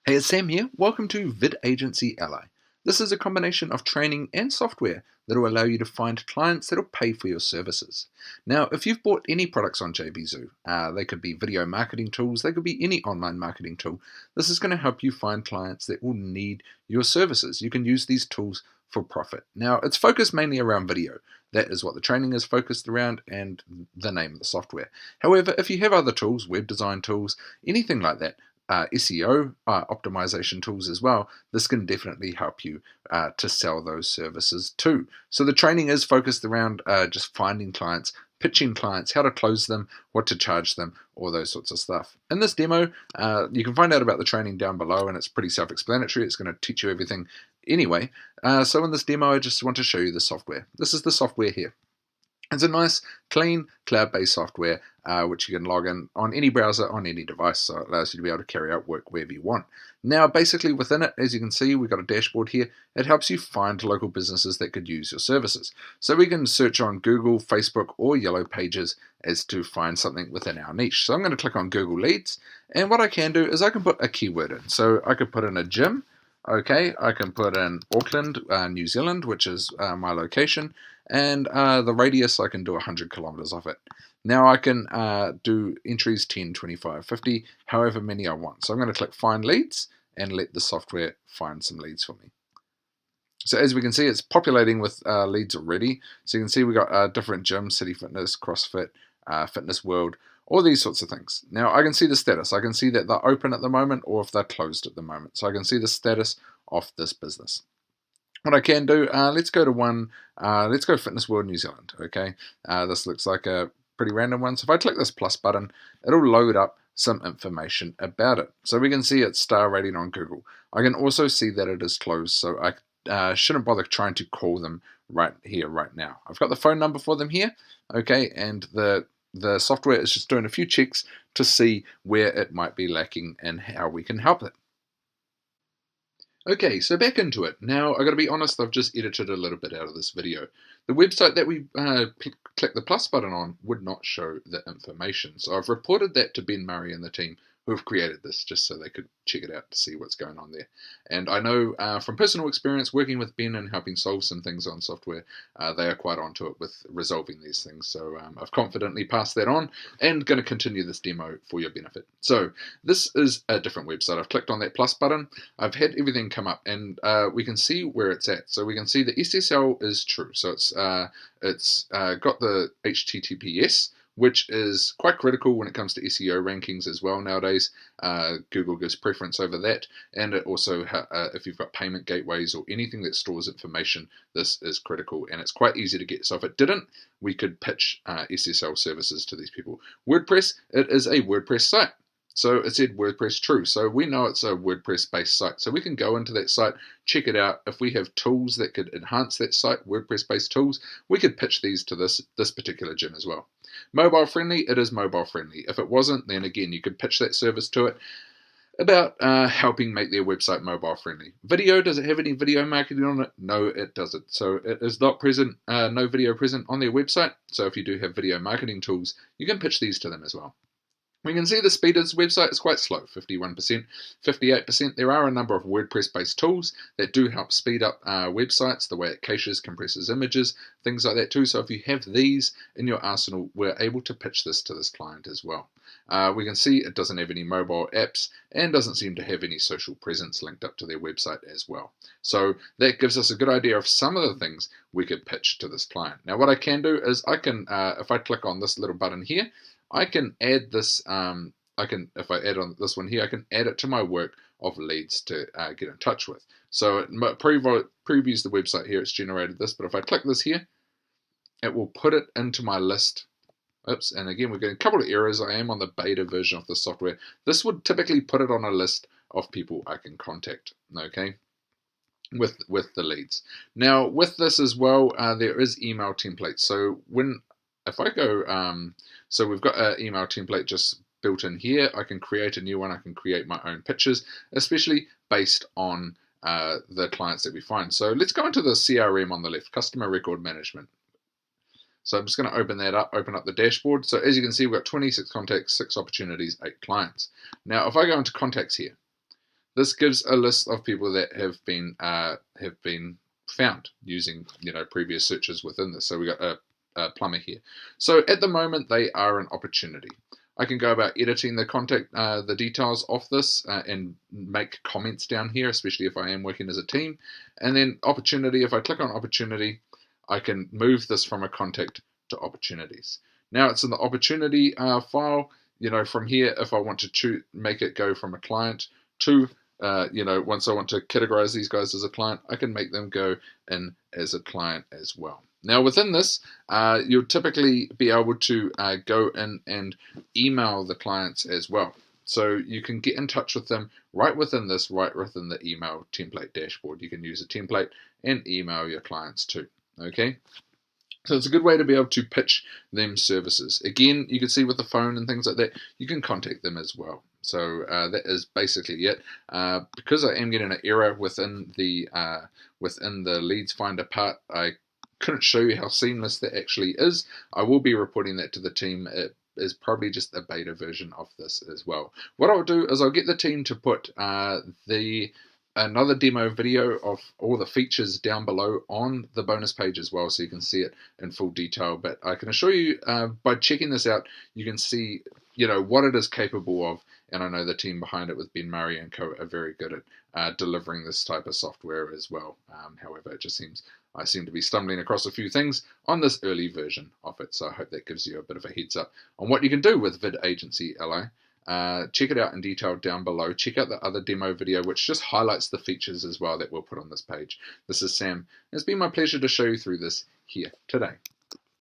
Hey, it's Sam here. Welcome to VidAgency Ally. This is a combination of training and software that will allow you to find clients that will pay for your services. Now, if you've bought any products on JVZoo, they could be video marketing tools, they could be any online marketing tool. This is going to help you find clients that will need your services. You can use these tools for profit. Now, it's focused mainly around video. That is what the training is focused around and the name of the software. However, if you have other tools, web design tools, anything like that, SEO optimization tools as well, this can definitely help you to sell those services too. So the training is focused around just finding clients, pitching clients, how to close them, what to charge them, all those sorts of stuff. In this demo, you can find out about the training down below, and it's pretty self-explanatory. It's going to teach you everything anyway. So in this demo, I just want to show you the software. This is the software here. It's a nice, clean, cloud-based software which you can log in on any browser, on any device, so it allows you to be able to carry out work wherever you want. Now, basically within it, as you can see, we've got a dashboard here. It helps you find local businesses that could use your services. So we can search on Google, Facebook, or Yellow Pages as to find something within our niche. So I'm going to click on Google Leads, and what I can do is I can put a keyword in. So I could put in a gym. Okay, I can put in Auckland, New Zealand, which is my location, and the radius, I can do 100 kilometers of it. Now I can do entries 10, 25, 50, however many I want. So I'm going to click Find Leads and let the software find some leads for me. So as we can see, it's populating with leads already. So you can see we've got different gyms, City Fitness, CrossFit, Fitness World, all these sorts of things. Now I can see the status. I can see that they're open at the moment or if they're closed at the moment. So I can see the status of this business. What I can do, let's go Fitness World New Zealand, okay? This looks like a pretty random one. So if I click this plus button, it'll load up some information about it. So we can see its star rating on Google. I can also see that it is closed, so I shouldn't bother trying to call them right here, right now. I've got the phone number for them here, okay, and the software is just doing a few checks to see where it might be lacking and how we can help it. Okay, so back into it. Now, I got to be honest, I've just edited a little bit out of this video. The website that we click the plus button on would not show the information. So I've reported that to Ben Murray and the team who have created this, just so they could check it out to see what's going on there. And I know from personal experience working with Ben and helping solve some things on software, they are quite onto it with resolving these things. So I've confidently passed that on and going to continue this demo for your benefit. So this is a different website. I've clicked on that plus button. I've had everything come up and we can see where it's at. So we can see the SSL is true. So it's got the HTTPS, which is quite critical when it comes to SEO rankings as well nowadays. Google gives preference over that, and it also, if you've got payment gateways or anything that stores information, this is critical, and it's quite easy to get. So if it didn't, we could pitch SSL services to these people. WordPress, it is a WordPress site. So it said WordPress true. So we know it's a WordPress-based site. So we can go into that site, check it out. If we have tools that could enhance that site, WordPress-based tools, we could pitch these to this particular gym as well. Mobile friendly, it is mobile friendly. If it wasn't, then again, you could pitch that service to it about helping make their website mobile friendly. Video, does it have any video marketing on it? No, it doesn't. So it is not present, no video present on their website. So if you do have video marketing tools, you can pitch these to them as well. We can see the speed of this website is quite slow, 51%, 58%. There are a number of WordPress-based tools that do help speed up websites, the way it caches, compresses images, things like that too. So if you have these in your arsenal, we're able to pitch this to this client as well. We can see it doesn't have any mobile apps and doesn't seem to have any social presence linked up to their website as well. So that gives us a good idea of some of the things we could pitch to this client. Now what I can do is I can, if I click on this little button here, I can add this, if I add on this one here, I can add it to my work of leads to get in touch with. So it previews the website here, it's generated this, but if I click this here, it will put it into my list. Oops, and again, we're getting a couple of errors. I am on the beta version of the software. This would typically put it on a list of people I can contact, okay, with the leads. Now, with this as well, there is email templates. So if I go, so we've got an email template just built in here. I can create a new one. I can create my own pitches, especially based on the clients that we find. So let's go into the CRM on the left, Customer Record Management. So I'm just going to open that up, open up the dashboard. So as you can see, we've got 26 contacts, 6 opportunities, 8 clients. Now, if I go into contacts here, This gives a list of people that have been found using previous searches within this. So we got a plumber here. So at the moment they are an opportunity. I can go about editing the details of this and make comments down here, especially if I am working as a team. And then opportunity, if I click on opportunity, I can move this from a contact to opportunities. Now it's in the opportunity file. From here, if I want to make it go from a client to, once I want to categorize these guys as a client, I can make them go in as a client as well. Now within this, you'll typically be able to go in and email the clients as well. So you can get in touch with them right within the email template dashboard. You can use a template and email your clients too. Okay. So it's a good way to be able to pitch them services. Again, you can see with the phone and things like that, you can contact them as well. So that is basically it. Because I am getting an error within the Leads Finder part, I couldn't show you how seamless that actually is. I will be reporting that to the team. It is probably just a beta version of this as well. What I'll do is I'll get the team to put another demo video of all the features down below on the bonus page as well, so you can see it in full detail. But I can assure you, by checking this out, you can see what it is capable of, and I know the team behind it with Ben Murray and co are very good at delivering this type of software as well. However, it just seems I seem to be stumbling across a few things on this early version of it, so I hope that gives you a bit of a heads up on what you can do with VidAgency LI. Check it out in detail down below. Check out the other demo video, which just highlights the features as well that we'll put on this page. This is Sam. It's been my pleasure to show you through this here today.